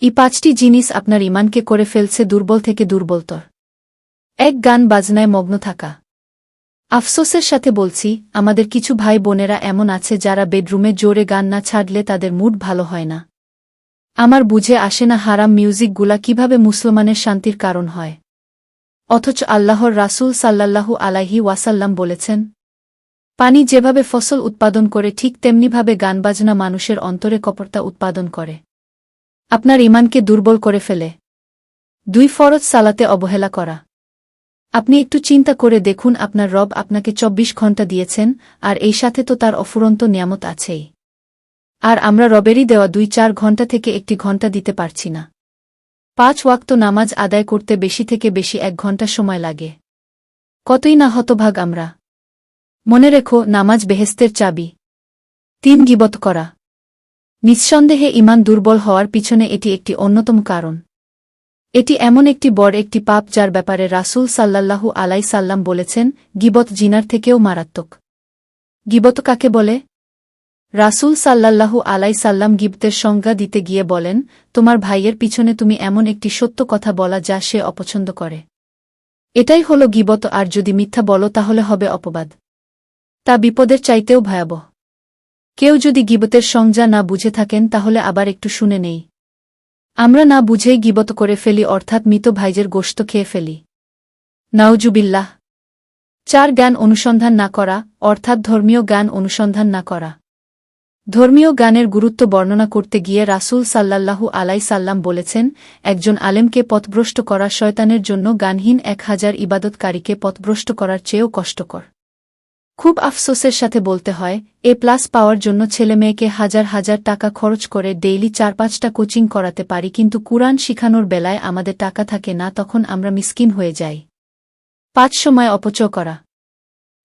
এই 5টি জিনিস আপনার ঈমানকে করে ফেলছে দুর্বল থেকে দুর্বলতর। 1 গান বাজনায় মগ্ন থাকা। আফসোসের সাথে বলছি, আমাদের কিছু ভাই বোনেরা এমন আছে যারা বেডরুমে জোরে গান না ছাড়লে তাদের মুড ভালো হয় না। আমার বুঝে আসে না হারাম মিউজিকগুলা কিভাবে মুসলমানের শান্তির কারণ হয়। অথচ আল্লাহর রাসূল সাল্লাল্লাহু আলাইহি ওয়াসাল্লাম বলেছেন, পানি যেভাবে ফসল উৎপাদন করে ঠিক তেমনিভাবে গানবাজনা মানুষের অন্তরে কপটতা উৎপাদন করে, আপনার ঈমানকে দুর্বল করে ফেলে। 2 ফরজ সালাতে অবহেলা করা। আপনি একটু চিন্তা করে দেখুন, আপনার রব আপনাকে 24 ঘণ্টা দিয়েছেন, আর এই সাথে তো তার অফুরন্ত নিয়ামত আছেই। আর আমরা রবেরই দেওয়া 2-4 ঘণ্টা থেকে 1 ঘণ্টা দিতে পারছি না। 5 ওয়াক্ত নামাজ আদায় করতে বেশি থেকে বেশি 1 ঘণ্টা সময় লাগে। কতই না হতভাগ আমরা। মনে রেখো, নামাজ বেহেশতের চাবি। 3 গীবত করা। নিঃসন্দেহে ঈমান দুর্বল হওয়ার পিছনে এটি একটি অন্যতম কারণ। এটি এমন একটি বড় একটি পাপ যার ব্যাপারে রাসূল সাল্লাল্লাহু আলাইহি সাল্লাম বলেছেন, গীবত জিনার থেকেও মারাত্মক। গীবত কাকে বলে? রাসূল সাল্লাল্লাহু আলাইহি সাল্লাম গীবতের সংজ্ঞা দিতে গিয়ে বলেন, তোমার ভাইয়ের পিছনে তুমি এমন একটি সত্য কথা বলা যা সে অপছন্দ করে। এটাই হলো গীবত, আর যদি মিথ্যা বলো তাহলে হবে অপবাদ। তা বিপদের চাইতেও ভয়াবহ। কেউ যদি গীবতের সংজ্ঞা না বুঝে থাকেন তাহলে আবার একটু শুনে নেই। আমরা না বুঝেই গীবত করে ফেলি, অর্থাৎ মৃত ভাইজের গোশত খেয়ে ফেলি। নাউজুবিল্লাহ। 4 জ্ঞান অনুসন্ধান না করা, অর্থাৎ ধর্মীয় জ্ঞান অনুসন্ধান না করা। ধর্মীয় জ্ঞানের গুরুত্ব বর্ণনা করতে গিয়ে রাসূল সাল্লাল্লাহু আলাইহি সাল্লাম বলেছেন, একজন আলেমকে পথভ্রষ্ট করা শয়তানের জন্য জ্ঞানহীন 1000 ইবাদতকারীকে পথভ্রষ্ট করার চেয়েও কষ্টকর। খুব আফসোসের সাথে বলতে হয়, A+ পাওয়ার জন্য ছেলেমেয়েকে হাজার হাজার টাকা খরচ করে ডেইলি 4-5টা কোচিং করাতে পারি, কিন্তু কুরআন শিখানোর বেলায় আমাদের টাকা থাকে না, তখন আমরা মিসকিন হয়ে যাই। 5 সময় অপচয় করা।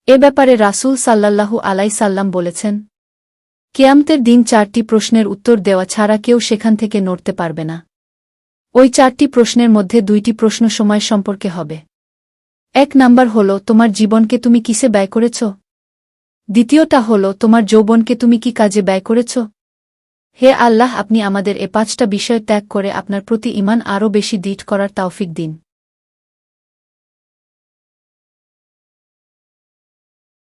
এ ব্যাপারে রাসূল সাল্লাল্লাহু আলাইহি সাল্লাম বলেছেন, কিয়ামতের দিন 4টি প্রশ্নের উত্তর দেওয়া ছাড়া কেউ সেখান থেকে নড়তে পারবে না। ওই 4টি প্রশ্নের মধ্যে 2টি প্রশ্ন সময় সম্পর্কে হবে। 1 নাম্বার হল, তোমার জীবনকে তুমি কিসে ব্যয় করেছ? দ্বিতীয়টা হল, তোমার যৌবনকে তুমি কি কাজে ব্যয় করেছ? হে আল্লাহ, আপনি আমাদের এ 5টা বিষয় ত্যাগ করে আপনার প্রতি ঈমান আরও বেশি দৃঢ় করার তৌফিক দিন।